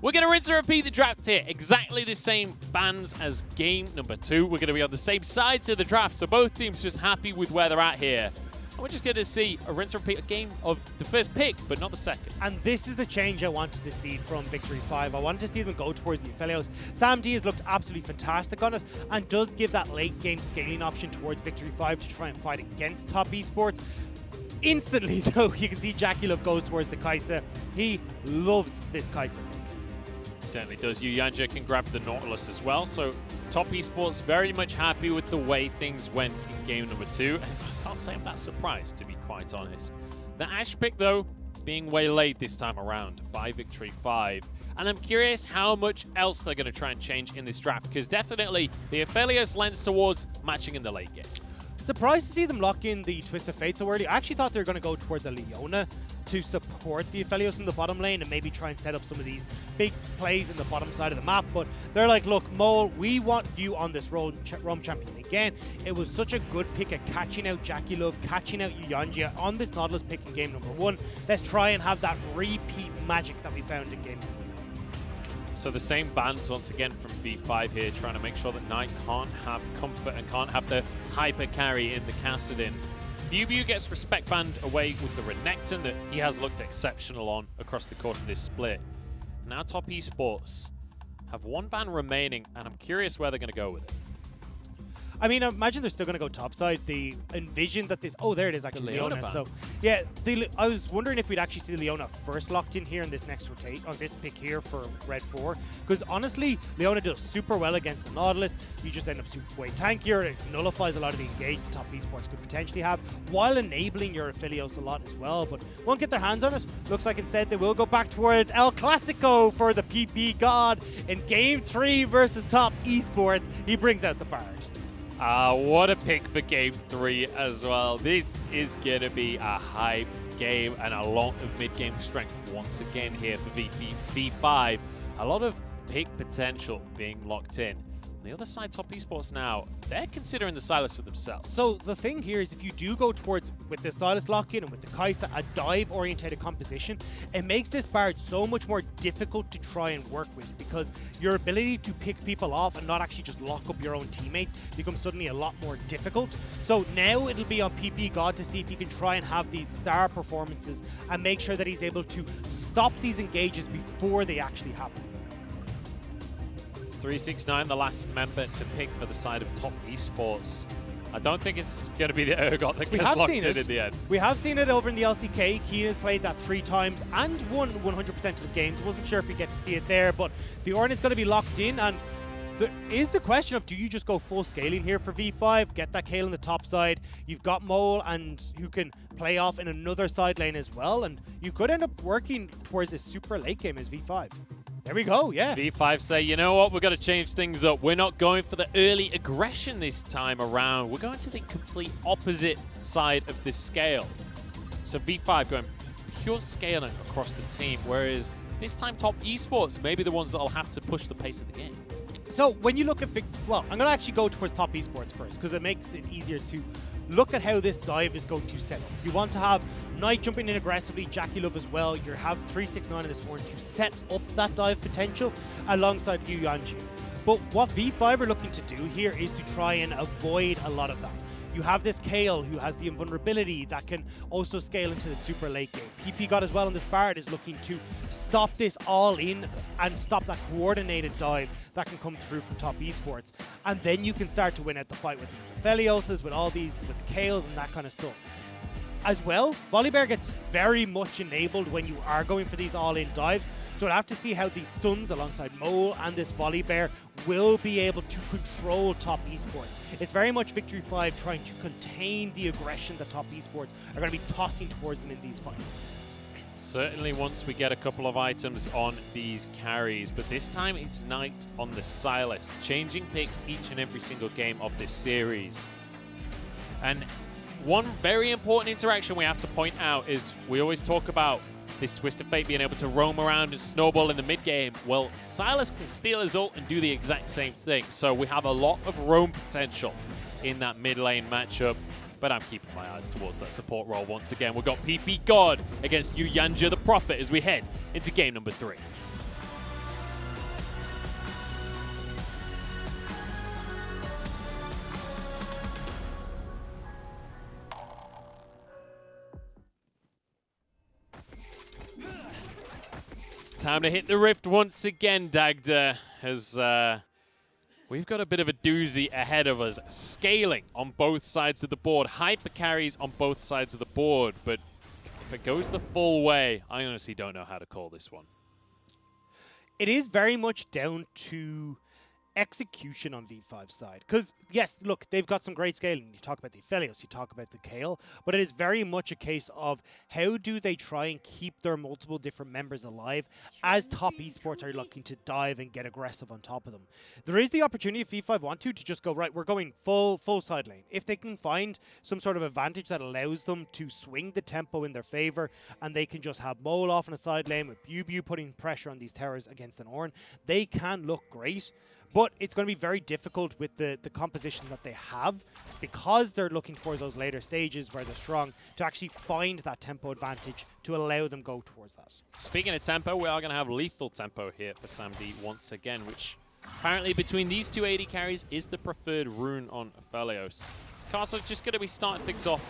We're going to rinse and repeat the draft here. Exactly the same bans as game number 2. We're going to be on the same sides of the draft, so both teams just happy with where they're at here. And we're just going to see a rinse and repeat a game of the first pick, but not the second. And this is the change I wanted to see from Victory 5. I wanted to see them go towards the Aphelios. Sam D has looked absolutely fantastic on it and does give that late game scaling option towards Victory 5 to try and fight against top esports. Instantly, though, you can see Jackie Love goes towards the Kai'Sa. He loves this Kai'Sa pick. He certainly does. Yuyanja can grab the Nautilus as well, so top esports very much happy with the way things went in game number 2. And I can't say I'm that surprised, to be quite honest. The Ashe pick, though, being waylaid this time around by Victory 5. And I'm curious how much else they're going to try and change in this draft, because definitely the Aphelios lends towards matching in the late game. Surprised to see them lock in the Twist of Fate so early. I actually thought they were going to go towards a Leona to support the Aphelios in the bottom lane and maybe try and set up some of these big plays in the bottom side of the map. But they're like, look, Mole, we want you on this Rome champion. Again, it was such a good pick at catching out Jackie Love, catching out Yuyanja on this Nautilus pick in game number 1. Let's try and have that repeat magic that we found in game number 1. So the same bans once again from V5 here, trying to make sure that Knight can't have comfort and can't have the hyper carry in the Kassadin. BuBu gets respect banned away with the Renekton that he has looked exceptional on across the course of this split. Now top esports have 1 ban remaining, and I'm curious where they're going to go with it. I mean, I imagine they're still going to go topside. They envisioned that this... Oh, there it is, actually, the Leona Leona. ban. So, yeah, I was wondering if we'd actually see Leona first locked in here in this next rotate, on this pick here for Red 4. Because honestly, Leona does super well against the Nautilus. You just end up super way tankier. It nullifies a lot of the engage the top esports could potentially have, while enabling your Aphelios a lot as well. But won't get their hands on it. Looks like instead they will go back towards El Clasico for the PP God. In Game 3 versus top esports, he brings out the Bard. What a pick for Game 3 as well. This is going to be a hype game and a lot of mid-game strength once again here for V5. A lot of pick potential being locked in. On the other side, top esports now, they're considering the Sylas for themselves. So the thing here is if you do go towards, with the Sylas lock-in and with the Kai'Sa, a dive-orientated composition, it makes this Bard so much more difficult to try and work with, because your ability to pick people off and not actually just lock up your own teammates becomes suddenly a lot more difficult. So now it'll be on PP God to see if he can try and have these star performances and make sure that he's able to stop these engages before they actually happen. 369, the last member to pick for the side of top esports. I don't think it's going to be the Urgot that gets locked in the end. We have seen it over in the LCK. Keen has played that 3 times and won 100% of his games. Wasn't sure if we get to see it there, but the Ornn is going to be locked in, and there is the question of, do you just go full scaling here for V5, get that Kayle on the top side? You've got Mole and who can play off in another side lane as well, and you could end up working towards this super late game as V5. There we go, yeah. V5 say, you know what, we're going to change things up. We're not going for the early aggression this time around. We're going to the complete opposite side of the scale. So V5 going pure scaling across the team, whereas this time top esports may be the ones that will have to push the pace of the game. So when you look at, well, I'm going to actually go towards top esports first, because it makes it easier to look at how this dive is going to set up. You want to have Knight jumping in aggressively, Jackie Love as well. You have 369 in this Ornn to set up that dive potential alongside Yuyanja. But what V5 are looking to do here is to try and avoid a lot of that. You have this Kayle who has the invulnerability that can also scale into the super late game. PP God as well on this Bard is looking to stop this all in and stop that coordinated dive that can come through from top esports. And then you can start to win out the fight with these Aphelioses, with all these, with the Kales and that kind of stuff. As well, Volibear gets very much enabled when you are going for these all-in dives. So I'll have to see how these stuns alongside Mole and this Volibear will be able to control top esports. It's very much Victory 5 trying to contain the aggression that top esports are going to be tossing towards them in these fights. Certainly once we get a couple of items on these carries, but this time it's Knight on the Sylas, changing picks each and every single game of this series. And one very important interaction we have to point out is we always talk about this Twist of Fate being able to roam around and snowball in the mid game. Well, Sylas can steal his ult and do the exact same thing. So we have a lot of roam potential in that mid lane matchup. But I'm keeping my eyes towards that support role once again. We've got PP God against Yuyanja the Prophet as we head into game number 3. Time to hit the rift once again, Dagda, as we've got a bit of a doozy ahead of us. Scaling on both sides of the board, hyper carries on both sides of the board, but if it goes the full way, I honestly don't know how to call this one. It is very much down to execution on V5's side. Because, yes, look, they've got some great scaling. You talk about the Aphelios, you talk about the Kale, but it is very much a case of how do they try and keep their multiple different members alive as top esports are looking to dive and get aggressive on top of them. There is the opportunity, if V5 want to just go, right, we're going full side lane. If they can find some sort of advantage that allows them to swing the tempo in their favor, and they can just have Mole off on a side lane with BuBu putting pressure on these towers against an Ornn, they can look great. But it's going to be very difficult with the composition that they have, because they're looking towards those later stages where they're strong, to actually find that tempo advantage to allow them go towards that. Speaking of tempo, we are going to have lethal tempo here for SamD once again, which apparently between these two AD carries is the preferred rune on Aphelios. Castle just going to be starting things off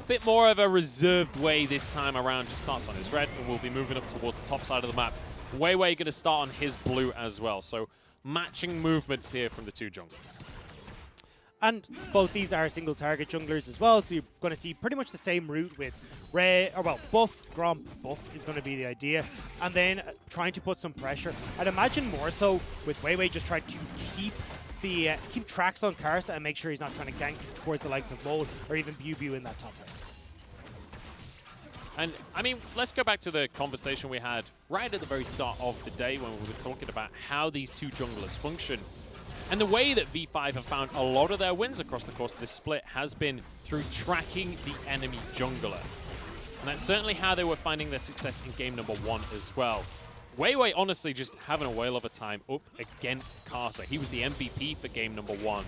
a bit more of a reserved way this time around. Just starts on his red, and we'll be moving up towards the top side of the map. Wei going to start on his blue as well. So matching movements here from the two junglers. And both these are single target junglers as well, so you're going to see pretty much the same route with buff, Gromp, buff is going to be the idea, and then trying to put some pressure. I'd imagine more so with Wei just trying to keep tracks on Karsa and make sure he's not trying to gank towards the likes of Mole or even BuBu in that top lane. And, I mean, let's go back to the conversation we had right at the very start of the day when we were talking about how these two junglers function. And the way that V5 have found a lot of their wins across the course of this split has been through tracking the enemy jungler. And that's certainly how they were finding their success in game number 1 as well. Wei honestly just having a whale of a time up against Karsa. He was the MVP for game number 1.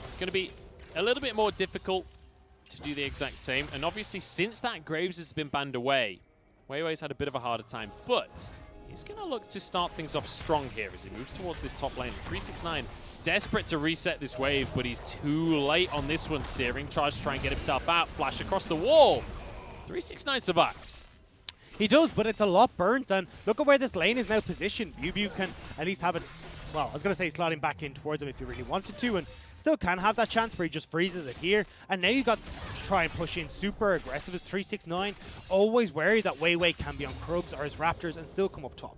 It's going to be a little bit more difficult to do the exact same, and obviously since that Graves has been banned away, Wei's had a bit of a harder time, but he's going to look to start things off strong here as he moves towards this top lane. 369 desperate to reset this wave, but he's too late on this one. Searing charge to try and get himself out, flash across the wall. 369 survives. He does, but it's a lot burnt, and look at where this lane is now positioned. BuBu can at least have it, well, I was going to say slotting back in towards him if he really wanted to, and still can have that chance where he just freezes it here. And now you got to try and push in super aggressive as 369. Always wary that Wei can be on Krugs or his Raptors and still come up top.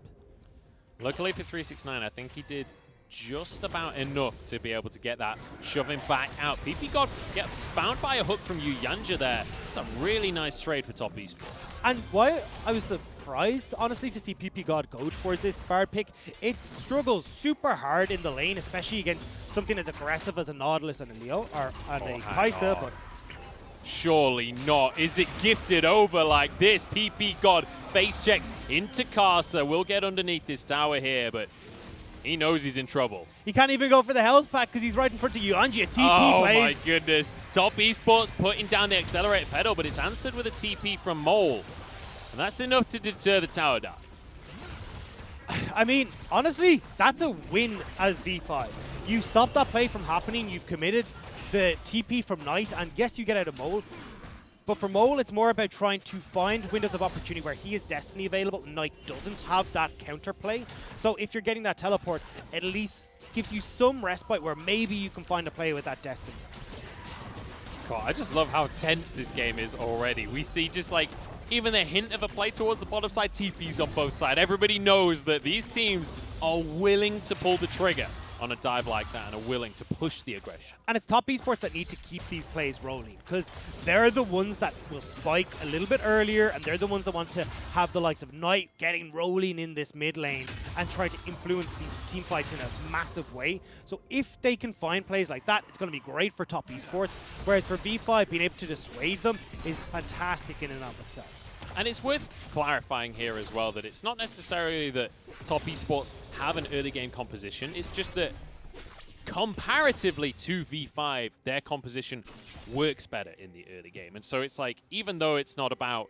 Luckily for 369, I think he did just about enough to be able to get that shoving back out. PP God gets found by a hook from Yanja there. It's a really nice trade for top esports. And why I was surprised, honestly, to see PP God go towards this Bard pick. It struggles super hard in the lane, especially against something as aggressive as a Nautilus and a Leo, or a Kaisa, but surely not. Is it gifted over like this? PP God face checks into Karsa. We'll get underneath this tower here, but he knows he's in trouble. He can't even go for the health pack because he's right in front of Yuanji. A TP oh plays. My goodness. Top esports putting down the accelerate pedal, but it's answered with a TP from Mole. And that's enough to deter the tower dive. I mean, honestly, that's a win as V5. You stop that play from happening, you've committed the TP from Knight, and yes, you get out of Mole. But for Mole, it's more about trying to find windows of opportunity where he is Destiny available and Knight doesn't have that counterplay. So if you're getting that teleport, it at least gives you some respite where maybe you can find a play with that Destiny. God, I just love how tense this game is already. We see just like even the hint of a play towards the bottom side TPs on both sides. Everybody knows that these teams are willing to pull the trigger on a dive like that and are willing to push the aggression. And it's top esports that need to keep these plays rolling because they're the ones that will spike a little bit earlier, and they're the ones that want to have the likes of Knight getting rolling in this mid lane and try to influence these team fights in a massive way. So if they can find plays like that, it's going to be great for top esports, whereas for V5, being able to dissuade them is fantastic in and of itself. And it's worth clarifying here as well that it's not necessarily that top esports have an early game composition. It's just that comparatively to V5, their composition works better in the early game. And so it's like, even though it's not about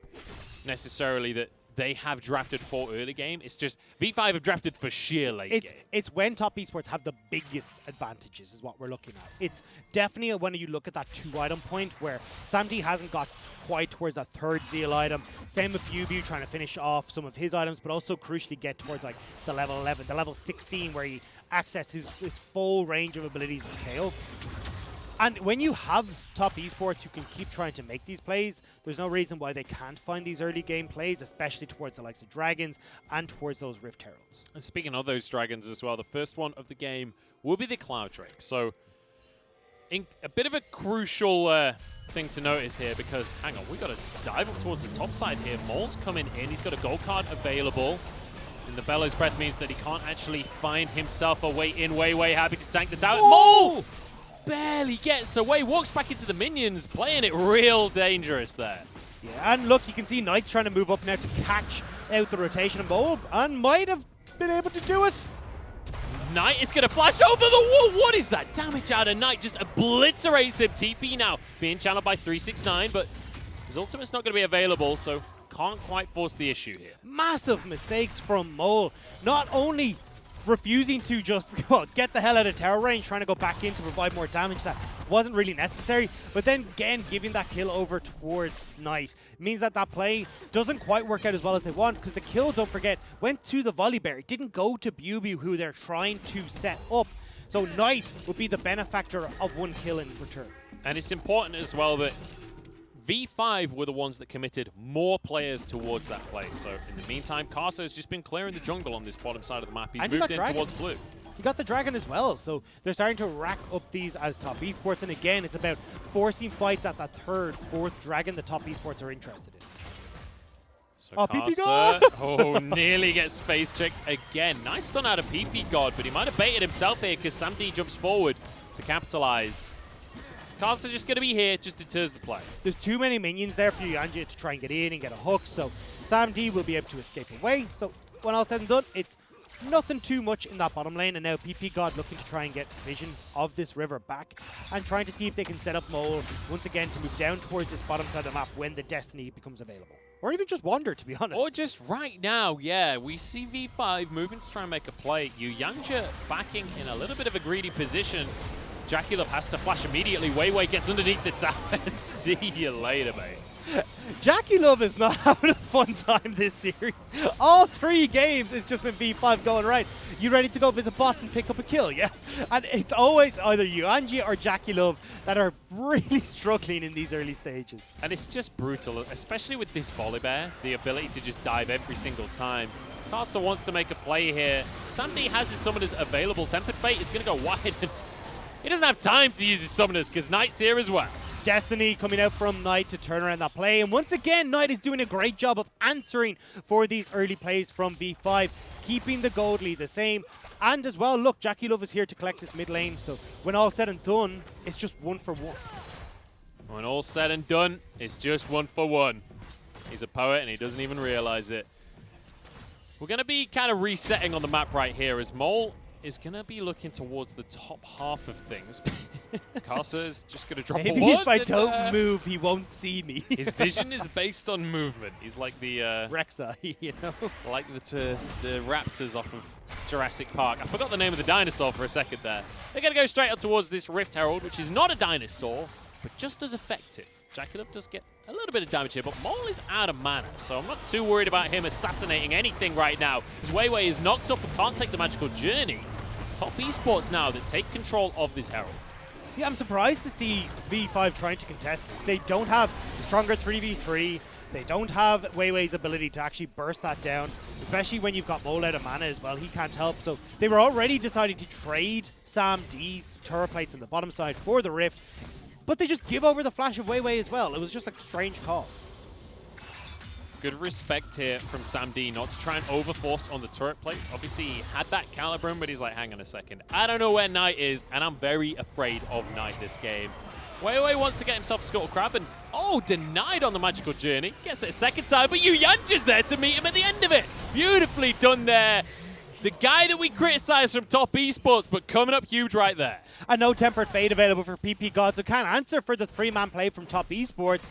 necessarily that they have drafted for early game. It's just V5 have drafted for sheer late game. It's when top esports have the biggest advantages is what we're looking at. It's definitely when you look at that 2-item point where SamD hasn't got quite towards that third Zeal item. Same with Bubu trying to finish off some of his items, but also crucially get towards like the level 11, the level 16 where he accesses his full range of abilities as KO. And when you have top esports who can keep trying to make these plays, there's no reason why they can't find these early game plays, especially towards the likes of Dragons and towards those Rift Heralds. And speaking of those Dragons as well, the first one of the game will be the Cloud Drake. So a bit of a crucial thing to notice here because, hang on, we've got to dive up towards the top side here. Mole's coming in. He's got a gold card available. And the Bellow's Breath means that he can't actually find himself a way in. Way happy to tank the tower. Mole barely gets away, walks back into the minions, playing it real dangerous there. Yeah, and look, you can see Knight's trying to move up now to catch out the rotation of Mole, and might have been able to do it. Knight is going to flash over the wall. What is that? Damage out of Knight just obliterates him. TP now being channeled by 369, but his ultimate's not going to be available, so can't quite force the issue here. Massive mistakes from Mole. Not only refusing to just get the hell out of tower range, trying to go back in to provide more damage that wasn't really necessary, but then again giving that kill over towards Knight means that that play doesn't quite work out as well as they want, because the kill, don't forget, went to the volley bear. It didn't go to Bubu, who they're trying to set up. So Knight would be the benefactor of one kill in return. And it's important as well that V5 were the ones that committed more players towards that play. So in the meantime, Carso's just been clearing the jungle on this bottom side of the map. He's moved in towards blue. You got the Dragon as well, so they're starting to rack up these as top esports. And again, it's about forcing fights at that third, fourth Dragon the top esports are interested in. So PP God! Nearly gets face checked again. Nice stun out of PP God, but he might have baited himself here because SamD jumps forward to capitalize. Carl's just going to be here, just deters the play. There's too many minions there for Yuanji to try and get in and get a hook, so SamD will be able to escape away. So when all said and done, it's nothing too much in that bottom lane, and now PP God looking to try and get vision of this river back and trying to see if they can set up Mole once again to move down towards this bottom side of the map when the Destiny becomes available. Or even just wander, to be honest. Or just right now, yeah. We see V5 moving to try and make a play. Yuanji backing in a little bit of a greedy position. JackeyLove has to flash immediately. Wei gets underneath the tower. See you later, mate. JackeyLove is not having a fun time this series. All 3 games, it's just been V5 going, right, you ready to go visit bot and pick up a kill, yeah? And it's always either Yuanji or JackeyLove that are really struggling in these early stages. And it's just brutal, especially with this volley bear, the ability to just dive every single time. Castle wants to make a play here. SamD has his summoners available. Tempered Fate is going to go wide. He doesn't have time to use his summoners because Knight's here as well. Destiny coming out from Knight to turn around that play. And once again, Knight is doing a great job of answering for these early plays from V5, keeping the gold lead the same. And as well, look, JackeyLove is here to collect this mid lane. So when all said and done, it's just 1 for 1. When all said and done, it's just 1 for 1. He's a poet and he doesn't even realize it. We're going to be kind of resetting on the map right here as Mole is going to be looking towards the top half of things. Carsa is just going to drop a ward. Maybe if I don't move, he won't see me. His vision is based on movement. He's like the Rexa, you know? Like the raptors off of Jurassic Park. I forgot the name of the dinosaur for a second there. They're going to go straight up towards this Rift Herald, which is not a dinosaur, but just as effective. JackeyLove does get a little bit of damage here, but Mole is out of mana, so I'm not too worried about him assassinating anything right now. As Wei is knocked up and can't take the magical journey. It's top esports now that take control of this Herald. Yeah, I'm surprised to see V5 trying to contest this. They don't have the stronger 3v3. They don't have Wei's ability to actually burst that down, especially when you've got Mole out of mana as well. He can't help. So they were already deciding to trade SamD's turret plates on the bottom side for the Rift, but they just give over the flash of Wei as well. It was just a strange call. Good respect here from SamD not to try and overforce on the turret plates. Obviously, he had that Calibrum, but he's like, hang on a second. I don't know where Knight is, and I'm very afraid of Knight this game. Wei wants to get himself a Scuttle Crab, and denied on the magical journey. Gets it a second time, but Yuanji's there to meet him at the end of it. Beautifully done there. The guy that we criticized from top esports, but coming up huge right there. And no Tempered Fate available for PP God, so can't answer for the 3-man play from top esports.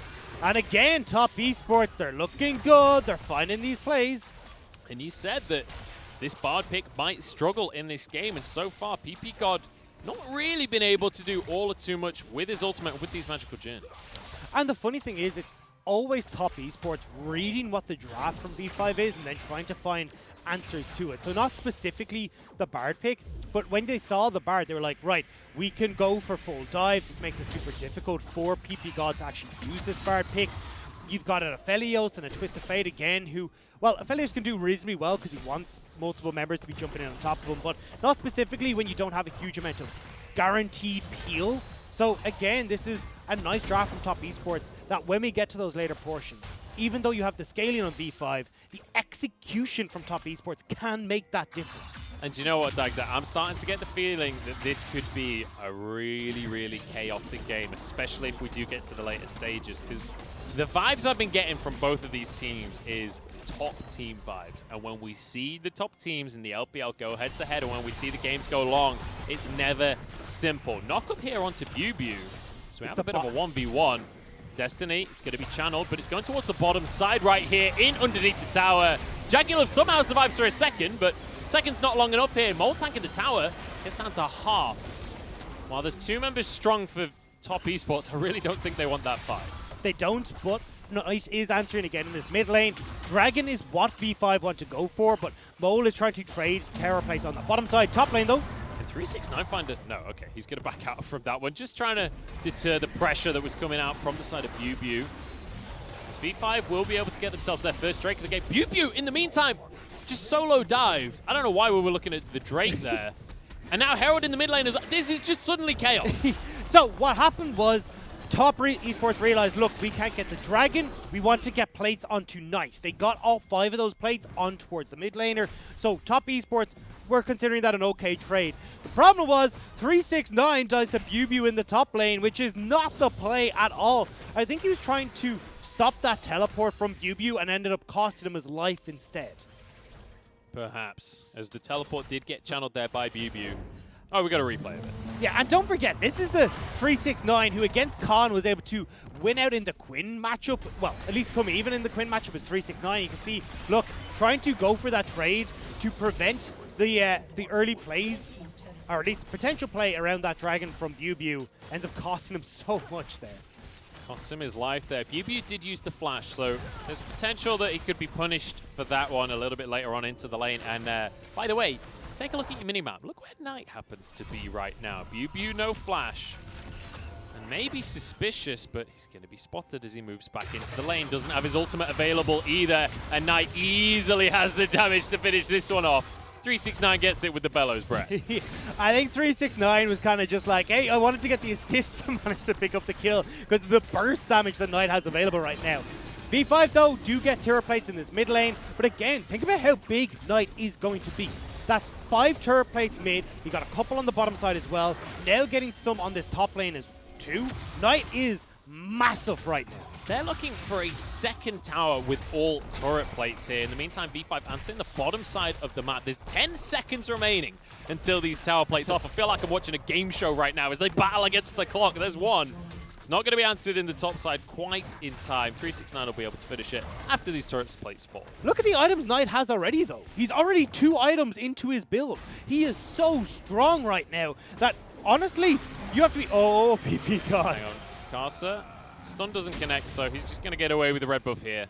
And again, top esports, they're looking good. They're finding these plays. And you said that this Bard pick might struggle in this game, and so far, PP God not really been able to do all or too much with his ultimate with these magical gems. And the funny thing is, it's always top esports reading what the draft from V5 is and then trying to find answers to it. So not specifically the Bard pick, but when they saw the Bard, they were like, right, we can go for full dive. This makes it super difficult for PP God to actually use this Bard pick. You've got an Aphelios and a Twist of Fate again, who, well, Aphelios can do reasonably well because he wants multiple members to be jumping in on top of him, but not specifically when you don't have a huge amount of guaranteed peel. So again, this is a nice draft from top esports that when we get to those later portions, even though you have the scaling on V5, the execution from top esports can make that difference. And you know what, Dagda? I'm starting to get the feeling that this could be a really, really chaotic game, especially if we do get to the later stages, because the vibes I've been getting from both of these teams is top team vibes. And when we see the top teams in the LPL go head-to-head, and when we see the games go long, it's never simple. Knock up here onto BuBu. So we have a bit of a 1v1. Destiny is going to be channeled, but it's going towards the bottom side right here, in underneath the tower. Jagulov somehow survives for a second, but second's not long enough here. Moltank in the tower gets down to half. While there's 2 members strong for top esports, I really don't think they want that fight. They don't, but Knight is answering again in this mid lane. Dragon is what V5 want to go for, but Mole is trying to trade terror plates on the bottom side. Top lane though. 369 find it. No, okay, he's going to back out from that one. Just trying to deter the pressure that was coming out from the side of BuBu. This V5 will be able to get themselves their first Drake of the game. BuBu, in the meantime, just solo dived. I don't know why we were looking at the Drake there. And now Herald in the mid lane is like, this is just suddenly chaos. So what happened was, top esports realized, look, we can't get the Dragon. We want to get plates onto Knight. They got all 5 of those plates on towards the mid laner. So top esports were considering that an okay trade. The problem was 369 dies to BuBu in the top lane, which is not the play at all. I think he was trying to stop that teleport from BuBu and ended up costing him his life instead. Perhaps, as the teleport did get channeled there by BuBu. Oh, we got a replay of it. Yeah, and don't forget, this is the 369 who against Khan was able to win out in the Quinn matchup. Well, at least come even in the Quinn matchup as 369. You can see, look, trying to go for that trade to prevent the early plays, or at least potential play around that Dragon from BuBu, ends up costing him so much there. Cost him his life there. BuBu did use the flash, so there's potential that he could be punished for that one a little bit later on into the lane. And by the way, take a look at your minimap. Look where Knight happens to be right now. BuBu, no flash. And maybe suspicious, but he's going to be spotted as he moves back into the lane. Doesn't have his ultimate available either. And Knight easily has the damage to finish this one off. 369 gets it with the bellows breath. I think 369 was kind of just like, hey, I wanted to get the assist to manage to pick up the kill because of the burst damage that Knight has available right now. V5, though, do get turret plates in this mid lane. But again, think about how big Knight is going to be. That's 5 turret plates mid. He got a couple on the bottom side as well. Now getting some on this top lane is 2. Knight is massive right now. They're looking for a second tower with all turret plates here. In the meantime, V5 answering the bottom side of the map. There's 10 seconds remaining until these tower plates off. I feel like I'm watching a game show right now as they battle against the clock. There's one. It's not going to be answered in the top side quite in time. 369 will be able to finish it after these turret plates fall. Look at the items Knight has already, though. He's already 2 items into his build. He is so strong right now that, honestly, you have to be... Oh, PP God. Hang on. Casa. Stun doesn't connect, so he's just going to get away with the red buff here.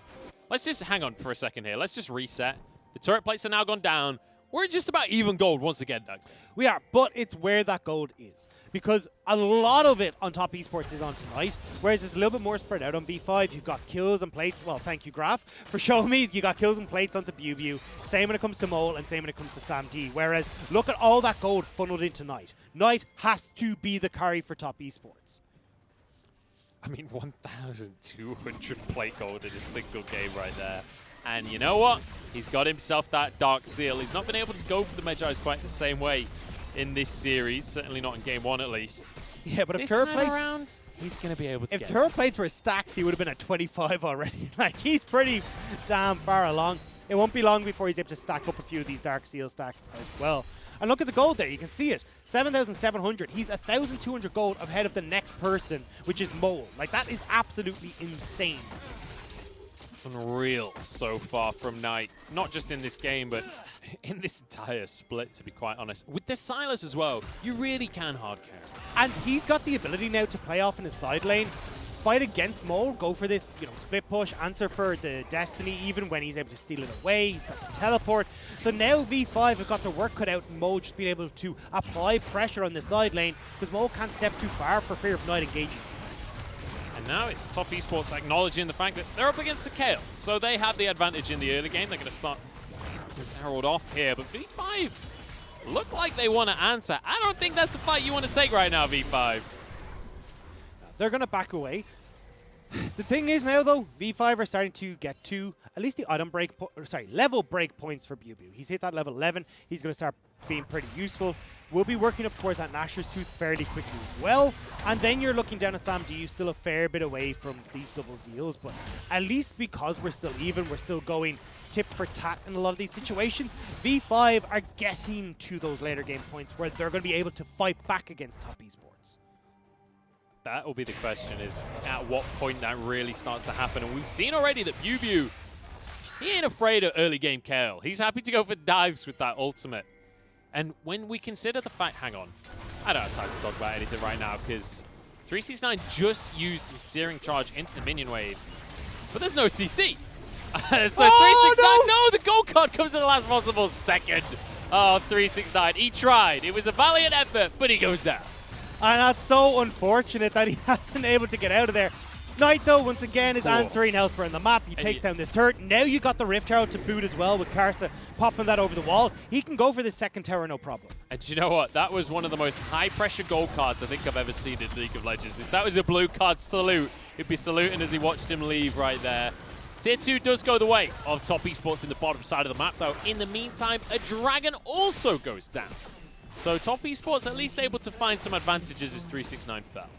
Let's just hang on for a second here. Let's just reset. The turret plates are now gone down. We're just about even gold once again, Doug. We are, but it's where that gold is. Because a lot of it on top esports is on tonight, whereas it's a little bit more spread out on B5. You've got kills and plates. Well, thank you, Graf, for showing me. You got kills and plates onto BuBu. Same when it comes to Mole, and same when it comes to Sam D. Whereas, look at all that gold funneled into Knight. Knight has to be the carry for top esports. I mean, 1,200 plate gold in a single game right there. And you know what? He's got himself that Dark Seal. He's not been able to go for the Medjai's quite the same way in this series. Certainly not in game 1, at least. Yeah, but this if turret time plates... around, he's going to be able to If get turret plates were stacks, he would have been at 25 already. Like, he's pretty damn far along. it won't be long before he's able to stack up a few of these Dark Seal stacks as well. And look at the gold there, you can see it. 7,700. He's 1,200 gold ahead of the next person, which is Mole. Like, that is absolutely insane. Unreal so far from Knight. Not just in this game, but in this entire split, to be quite honest. With the Silas as well, you really can hard carry. And he's got the ability now to play off in his side lane, fight against Mole, go for this, split push, answer for the Destiny, even when he's able to steal it away. He's got the teleport. So now V5 have got their work cut out, and Mole just being able to apply pressure on the side lane, because Mole can't step too far for fear of Knight engaging. And now it's Top Esports acknowledging the fact that they're up against a Kayle, so they have the advantage in the early game. They're going to start this Herald off here, but V5 look like they want to answer. I don't think that's a fight you want to take right now, V5. They're going to back away. The thing is now, though, V5 are starting to get to at least the item break, level break points for BuBu. He's hit that level 11. He's going to start being pretty useful. We'll be working up towards that Nashor's Tooth fairly quickly as well. And then you're looking down at Sam D, you still a fair bit away from these double Zeals, but at least because we're still even, we're still going tit for tat in a lot of these situations. V5 are getting to those later game points where they're going to be able to fight back against Top Esports. That will be the question, is at what point that really starts to happen. And we've seen already that BuBu, he ain't afraid of early game Kayle. He's happy to go for dives with that ultimate. And when we consider the fact, hang on, I don't have time to talk about anything right now because 369 just used his Searing Charge into the minion wave, but there's no CC. So 369, no, the gold card comes in the last possible second. Oh, 369, he tried. It was a valiant effort, but he goes down. And that's so unfortunate that he hasn't able to get out of there. Knight, though, once again, is answering elsewhere on the map. He takes down this turret. Now you got the Rift Tower to boot as well with Karsa popping that over the wall. He can go for this second tower, no problem. And you know what? That was one of the most high-pressure gold cards I think I've ever seen in League of Legends. If that was a blue card salute, he'd be saluting as he watched him leave right there. Tier 2 does go the way of Top Esports in the bottom side of the map, though. In the meantime, a dragon also goes down. So Top Esports at least able to find some advantages as 369 fell.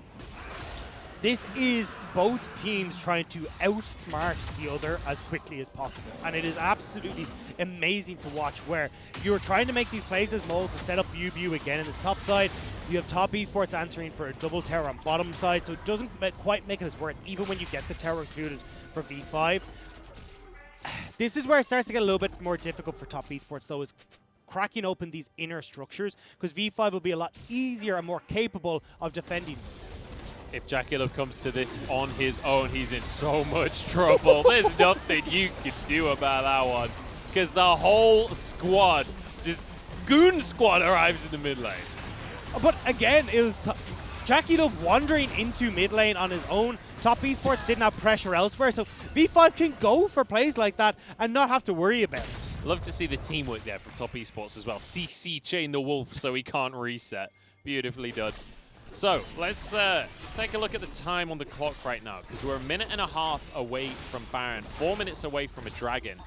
This is both teams trying to outsmart the other as quickly as possible. And it is absolutely amazing to watch where you're trying to make these plays as Mole to set up BuBu again in this top side. You have Top Esports answering for a double tower on bottom side, so it doesn't quite make it as worth, even when you get the tower included for V5. This is where it starts to get a little bit more difficult for Top Esports, though, is cracking open these inner structures, because V5 will be a lot easier and more capable of defending them. If JackeyLove comes to this on his own, he's in so much trouble. There's nothing you can do about that one, because the whole squad, just goon squad, arrives in the mid lane. But again, it was JackeyLove wandering into mid lane on his own. Top Esports didn't have pressure elsewhere, so V5 can go for plays like that and not have to worry about it. Love to see the teamwork there from Top Esports as well. CC chain the wolf so he can't reset. Beautifully done. So let's take a look at the time on the clock right now, because we're a minute and a half away from Baron, 4 minutes away from a dragon.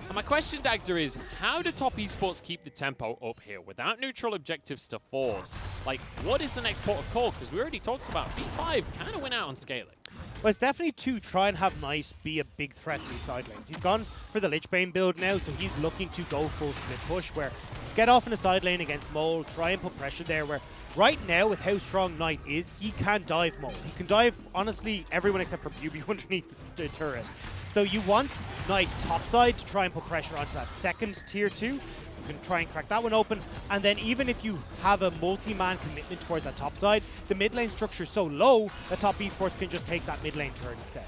And my question, Dagda, is how do Top Esports keep the tempo up here without neutral objectives to force? Like, what is the next port of call? Because we already talked about V5 kind of went out on scaling. Well, it's definitely to try and have Knight be a big threat in these side lanes. He's gone for the Lichbane build now, so he's looking to go full split push, where get off in the side lane against Mole, try and put pressure there, where right now, with how strong Knight is, he can dive Mole. He can dive, honestly, everyone except for BuBu underneath the turret. So you want Knight topside to try and put pressure onto that second tier 2. You can try and crack that one open. And then even if you have a multi-man commitment towards that top side, the mid lane structure is so low that Top Esports can just take that mid lane turret instead.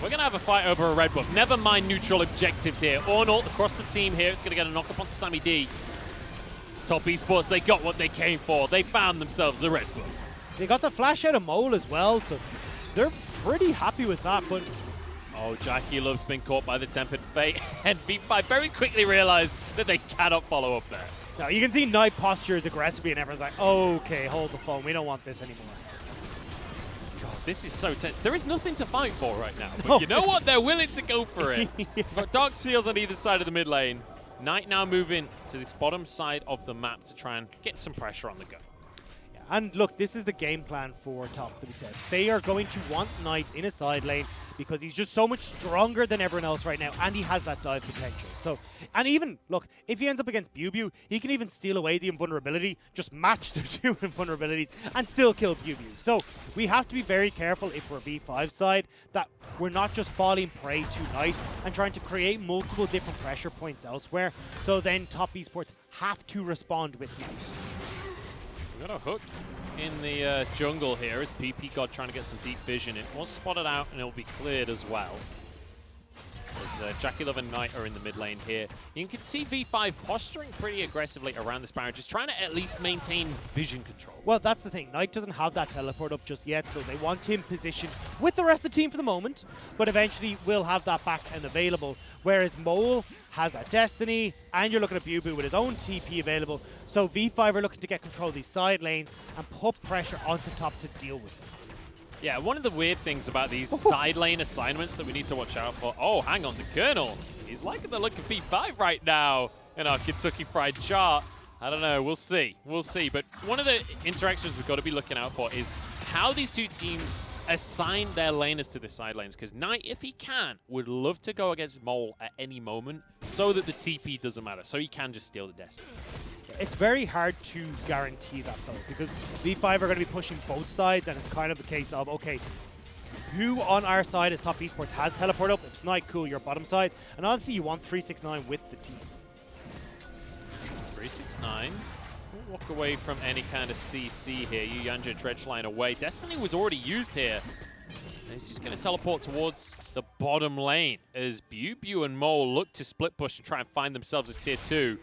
We're going to have a fight over a red buff. Never mind neutral objectives here. Ornalt across the team here. It's going to get a knock up onto Sammy D. Top Esports, they got what they came for. They found themselves a red buff. They got the flash out of Mole as well, so they're pretty happy with that. But oh, JackeyLove's been caught by the Tempered Fate, and V5 very quickly realized that they cannot follow up there. Now you can see Knight postures aggressively, and everyone's like, okay, hold the phone. We don't want this anymore. God, this is so tense. There is nothing to fight for right now, but you know what? They're willing to go for it. We've got Dark Seals on either side of the mid lane. Knight now moving to this bottom side of the map to try and get some pressure on the go. And look, this is the game plan for top that we said. They are going to want Knight in a side lane because he's just so much stronger than everyone else right now, and he has that dive potential. So, and even, look, if he ends up against BuBu, he can even steal away the invulnerability, just match the 2 invulnerabilities, and still kill BuBu. So, we have to be very careful if we're V5 side, that we're not just falling prey to Knight and trying to create multiple different pressure points elsewhere, so then top esports have to respond with Knight. We got a hook in the jungle here as PP God trying to get some deep vision. It was spotted out and it'll be cleared as well. As Jackie Love and Knight are in the mid lane here. You can see V5 posturing pretty aggressively around this barrier, just trying to at least maintain vision control. Well, that's the thing. Knight doesn't have that teleport up just yet, so they want him positioned with the rest of the team for the moment, but eventually will have that back and available. Whereas Mole has that Destiny, and you're looking at BuBu with his own TP available. So V5 are looking to get control of these side lanes and put pressure onto top to deal with it. Yeah, one of the weird things about these side lane assignments that we need to watch out for. Oh, hang on, the Colonel. He's liking the look of V5 right now in our Kentucky Fried chart. I don't know, we'll see. We'll see. But one of the interactions we've got to be looking out for is how these two teams assign their laners to the side lanes. Because Knight, if he can, would love to go against Mole at any moment so that the TP doesn't matter. So he can just steal the Destiny. It's very hard to guarantee that, though, because V5 are going to be pushing both sides, and it's kind of a case of, okay, who on our side as top esports has teleport up? If it's Knight, cool, you're bottom side. And honestly, you want 369 with the team. 369. We'll walk away from any kind of CC here. Yuyanja dredge line away. Destiny was already used here. And he's just going to teleport towards the bottom lane as BuBu and Mole look to split push and try and find themselves a tier 2.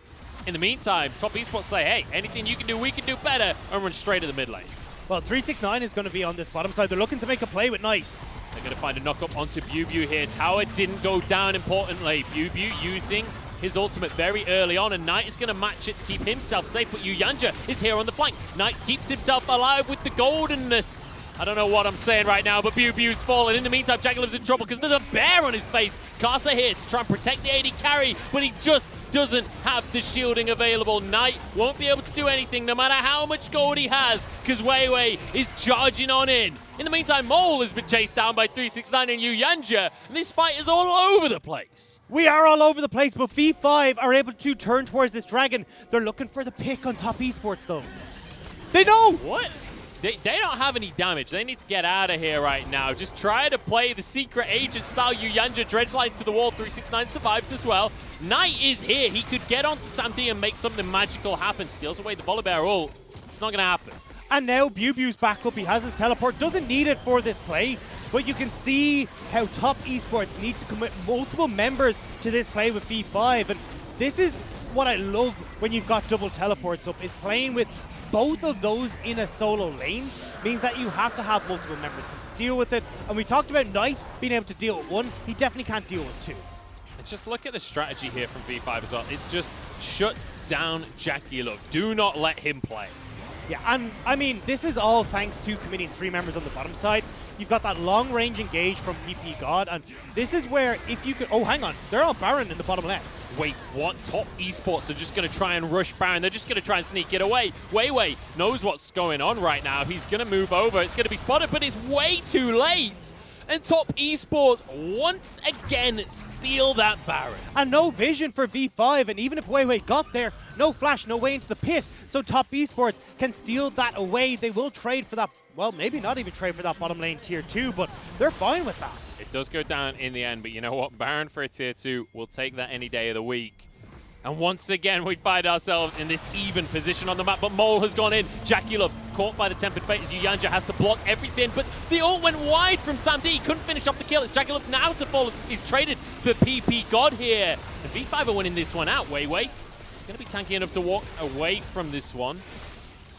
In the meantime, top esports say, hey, anything you can do, we can do better, and run straight to the mid lane. Well, 369 is going to be on this bottom side. They're looking to make a play with Knight. They're going to find a knock-up onto BuBu here. Tower didn't go down, importantly. BuBu using his ultimate very early on, and Knight is going to match it to keep himself safe, but Yuyanja is here on the flank. Knight keeps himself alive with the goldenness. I don't know what I'm saying right now, but BuBu's fallen. In the meantime, Jackie Love's in trouble because there's a bear on his face. Casa here to try and protect the AD carry, but he just doesn't have the shielding available. Knight won't be able to do anything no matter how much gold he has because Weiwei is charging on in. In the meantime, Mole has been chased down by 369 and Yuyanja, and this fight is all over the place. We are all over the place, but V5 are able to turn towards this dragon. They're looking for the pick on top esports, though. They know! What? They don't have any damage. They need to get out of here right now. Just try to play the secret agent style. Yuyanja dredge line to the wall. 369 survives as well. Knight is here. He could get onto Samdi and make something magical happen. Steals away the Volibear ult. It's not going to happen. And now BuBu's back up. He has his teleport. Doesn't need it for this play. But you can see how top esports need to commit multiple members to this play with V5. And this is what I love when you've got double teleports up, is playing with both of those in a solo lane means that you have to have multiple members come to deal with it. And we talked about Knight being able to deal with one. He definitely can't deal with two. And just look at the strategy here from V5 as well. It's just shut down Jackie Love. Do not let him play. Yeah, and I mean, this is all thanks to committing 3 members on the bottom side. You've got that long-range engage from PP God, and this is where if you could... Oh, hang on. They're on Baron in the bottom left. Wait, what? Top esports are just going to try and rush Baron. They're just going to try and sneak it away. Weiwei knows what's going on right now. He's going to move over. It's going to be spotted, but it's way too late. And top esports once again steal that Baron. And no vision for V5, and even if Weiwei got there, no flash, no way into the pit. So top esports can steal that away. They will trade for that, well, maybe not even trade for that bottom lane tier 2, but they're fine with that. It does go down in the end, but you know what? Baron for a tier 2, we'll take that any day of the week. And once again, we find ourselves in this even position on the map, but Mole has gone in. Jackie Love caught by the Tempered Fate as Yuyanja has to block everything, but the ult went wide from Sam D. He couldn't finish off the kill. It's Jackie Love now to fall. He's traded for PP God here. And V5 are winning this one out. Weiwei is going to be tanky enough to walk away from this one.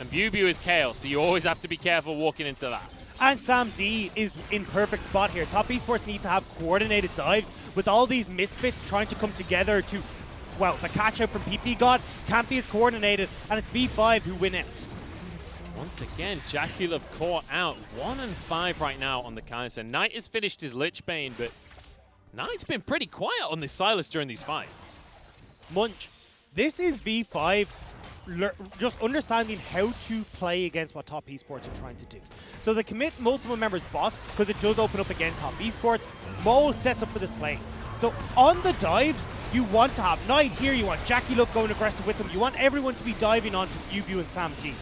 And BuBu is Chaos, so you always have to be careful walking into that. And Sam D is in perfect spot here. Top esports need to have coordinated dives with all these misfits trying to come together to... Well, the catch out from PP God can't be as coordinated, and it's V5 who win it. Once again, Jackie Love caught out. 1 and 5 right now on the Kaiser. Knight has finished his Lich Bane, but Knight's been pretty quiet on this Silas during these fights. Munch, this is V5 just understanding how to play against what Top Esports are trying to do. So they commit multiple members boss because it does open up again Top Esports. Mole sets up for this play. So on the dives, you want to have Knight here, you want Jackie Love going aggressive with them, you want everyone to be diving onto BuBu and Sam D.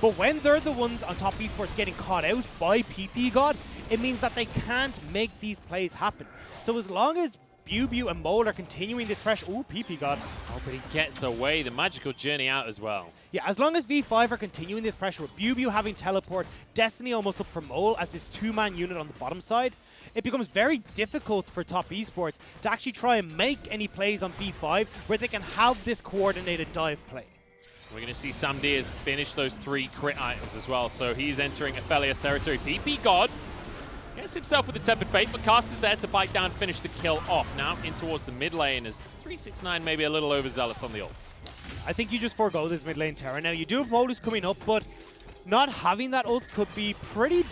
But when they're the ones on Top Esports getting caught out by PP God, it means that they can't make these plays happen. So as long as BuBu and Mole are continuing this pressure. Ooh, PP God. Oh, but he gets away. The magical journey out as well. Yeah, as long as V5 are continuing this pressure with BuBu having teleport, Destiny almost up for Mole as this two-man unit on the bottom side, it becomes very difficult for Top Esports to actually try and make any plays on V5 where they can have this coordinated dive play. We're going to see Sam Diaz finish those 3 crit items as well, so he's entering FLICKR territory. PP God gets himself with the Tempered Fate, but Cast is there to bite down and finish the kill off. Now in towards the mid lane as 369 maybe a little overzealous on the ult. I think you just forego this mid lane Terra. Now you do have Modus coming up, but not having that ult could be pretty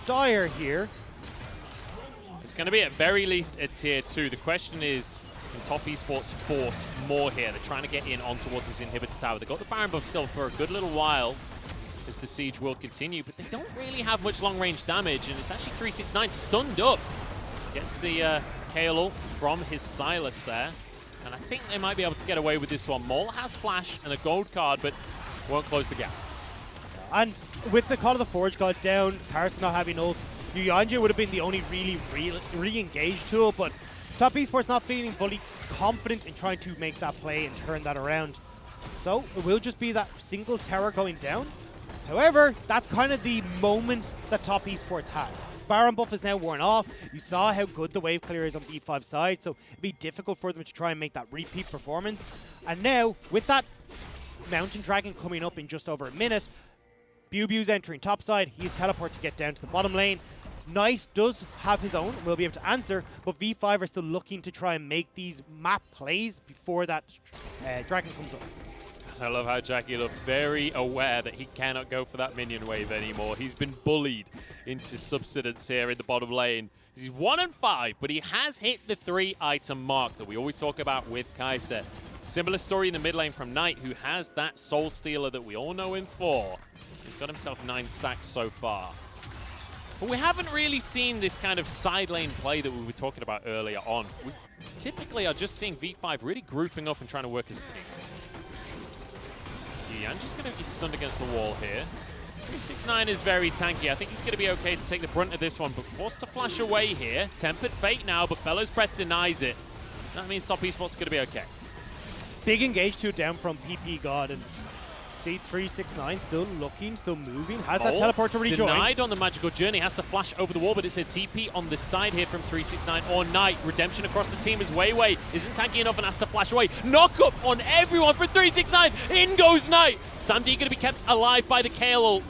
dire here. It's going to be at very least a tier 2. The question is, can Top Esports force more here? They're trying to get in on towards this inhibitor tower. They've got the Baron buff still for a good little while as the siege will continue, but they don't really have much long-range damage, and it's actually 369 stunned up. Gets the KO ult from his Silas there, and I think they might be able to get away with this one. Mole has flash and a gold card, but won't close the gap. And with the Call of the Forge God down, Karsa not having ult, Yuyanja would have been the only really re-engaged tool, but Top Esports not feeling fully confident in trying to make that play and turn that around. So it will just be that single tower going down. However, that's kind of the moment that Top Esports had. Baron buff is now worn off. You saw how good the wave clear is on B5 side, so it'd be difficult for them to try and make that repeat performance. And now, with that Mountain Dragon coming up in just over a minute, BuBu's entering top side. He's teleport to get down to the bottom lane. Knight does have his own, will be able to answer, but V5 are still looking to try and make these map plays before that Dragon comes up. I love how Jackie looked very aware that he cannot go for that minion wave anymore. He's been bullied into subsidence here in the bottom lane. He's 1 and 5, but he has hit the 3-item mark that we always talk about with Kai'Sa. Similar story in the mid lane from Knight, who has that Soul Stealer that we all know him for. He's got himself 9 stacks so far. But we haven't really seen this kind of side lane play that we were talking about earlier on. We typically are just seeing V5 really grouping up and trying to work as a team. I'm just going to be stunned against the wall here. 369 is very tanky. I think he's going to be okay to take the brunt of this one, but forced to flash away here. Tempered Fate now, but Bellows Breath denies it. That means Top Esports is going to be okay. Big engage 2 down from PP God, and see 369 still looking, still moving. Has that teleport to rejoin. Denied on the magical journey, has to flash over the wall, but it's a TP on the side here from 369 or Knight. Redemption across the team is Weiwei. Isn't tanky enough and has to flash away. Knock up on everyone for 369. In goes Knight. Sam D going to be kept alive by the KO ult.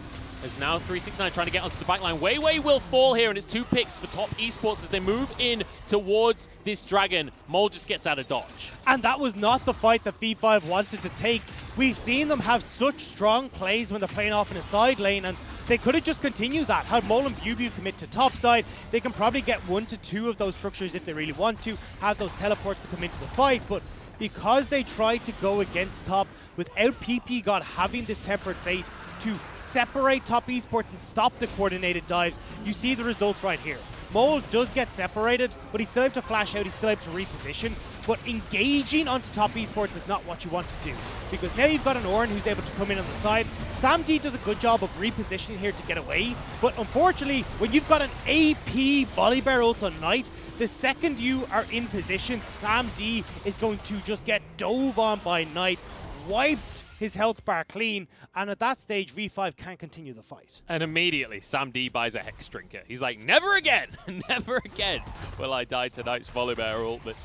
As now 369 trying to get onto the backline. Weiwei will fall here, and it's 2 picks for Top Esports as they move in towards this dragon. Mole just gets out of dodge. And that was not the fight that V5 wanted to take. We've seen them have such strong plays when they're playing off in a side lane, and they could have just continued that. Had Mole and BuBu commit to top side, they can probably get 1 to 2 of those structures if they really want to, have those teleports to come into the fight, but because they tried to go against top without PP God having this Tempered Fate to separate Top Esports and stop the coordinated dives, you see the results right here. Mole does get separated, but he still have to flash out, he still have to reposition, but engaging onto Top Esports is not what you want to do, because now you've got an Orin who's able to come in on the side. Sam D does a good job of repositioning here to get away, but unfortunately, when you've got an AP Volibear ult on Knight, the second you are in position, Sam D is going to just get dove on by Knight, wiped his health bar clean, and at that stage, V5 can't continue the fight. And immediately, Sam D buys a Hex Drinker. He's like, never again, never again will I die to Knight's Volibear ult, but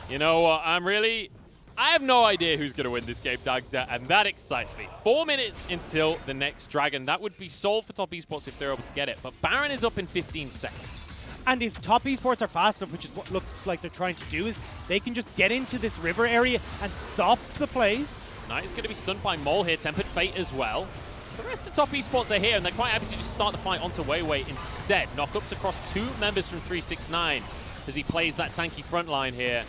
you know what, I have no idea who's going to win this game, Dagda, and that excites me. 4 minutes until the next dragon. That would be sold for Top Esports if they're able to get it, but Baron is up in 15 seconds. And if Top Esports are fast enough, which is what looks like they're trying to do, is they can just get into this river area and stop the plays. Knight is going to be stunned by Mole here, Tempered Fate as well. The rest of Top Esports are here, and they're quite happy to just start the fight onto Weiwei instead. Knockups across 2 members from 369 as he plays that tanky front line here.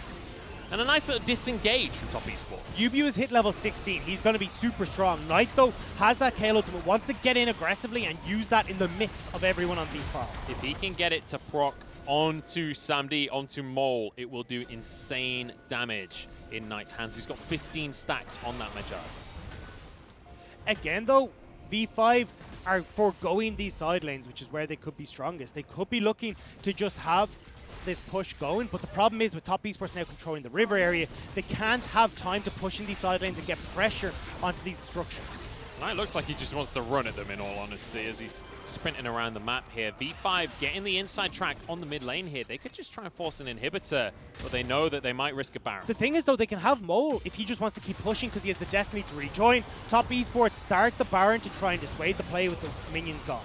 And a nice little disengage from top Esports. Bubu is hit level 16. He's going to be super strong. Knight, though, has that KO ultimate, wants to get in aggressively and use that in the midst of everyone on V5. If he can get it to proc onto Samdi, onto Mole, it will do insane damage in Knight's hands. He's got 15 stacks on that Magi's. Again, though, V5 are foregoing these side lanes, which is where they could be strongest. They could be looking to just have this push going, but the problem is with top Esports now controlling the river area, they can't have time to push in these side lanes and get pressure onto these structures. It looks like he just wants to run at them, in all honesty, as he's sprinting around the map here. V5 getting the inside track on the mid lane here. They could just try and force an inhibitor, but they know that they might risk a Baron. The thing is, though, they can have Mole if he just wants to keep pushing because he has the destiny to rejoin. Top Esports start the Baron to try and dissuade the play with the minions gone.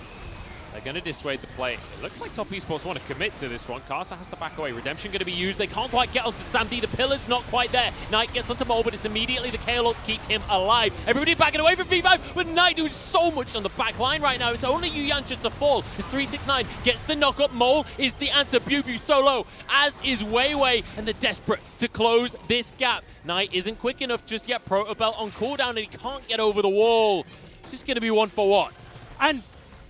They're going to dissuade the play. It looks like top Esports want to commit to this one. Karsa has to back away. Redemption going to be used. They can't quite get onto Samdi. The pillar's not quite there. Knight gets onto Mole, but it's immediately the KO ult to keep him alive. Everybody backing away from V5, but Knight doing so much on the back line right now. It's only Yuyansha to fall. As 369 gets the knock up. Mole is the answer. Bubu solo, as is Weiwei, and they're desperate to close this gap. Knight isn't quick enough just yet. Protobelt on cooldown, and he can't get over the wall. It's just going to be 1-for-1. And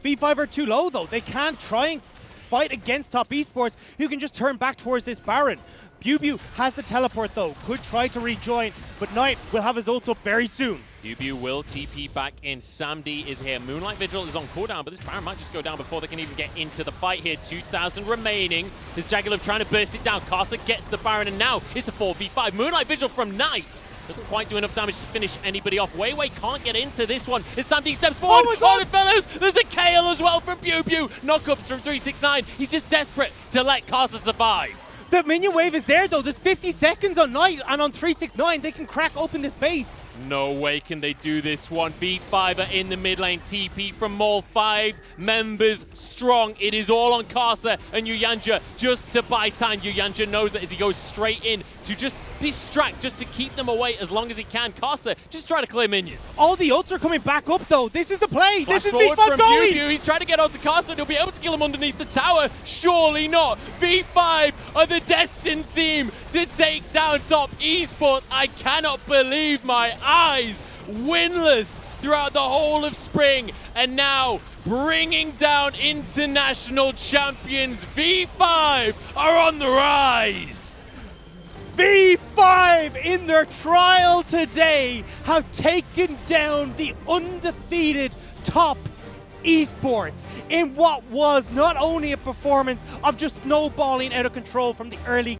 V5 are too low, though. They can't try and fight against top Esports, who can just turn back towards this Baron. Bubu has the teleport, though. Could try to rejoin, but Knight will have his ult up very soon. Bubu will TP back in. Samdi is here. Moonlight Vigil is on cooldown, but this Baron might just go down before they can even get into the fight here. 2,000 remaining. This Jagged trying to burst it down. Karsa gets the Baron, and now it's a 4v5. Moonlight Vigil from Knight doesn't quite do enough damage to finish anybody off. Weiwei can't get into this one. As Samdi steps forward. Oh my God! Oh, fellows, there's a KO as well from Bubu. Knockups from 369. He's just desperate to let Karsa survive. The minion wave is there, though. There's 50 seconds on Knight, and on 369, they can crack open this base. No way can they do this one. V5 are in the mid lane. TP from Mole, 5 members strong. It is all on Karsa and Yuyansha just to buy time. Yuyansha knows it as he goes straight in to just distract, just to keep them away as long as he can. Karsa just try to clear minions. All the ults are coming back up, though. This is the play. Flash this is forward V5 from going. Bubu. He's trying to get onto Karsa, and he'll be able to kill him underneath the tower. Surely not. V5 are the destined team to take down top Esports. I cannot believe my eyes. Winless throughout the whole of spring, and now bringing down international champions. V5 are on the rise. V5 in their trial today have taken down the undefeated top Esports in what was not only a performance of just snowballing out of control from the early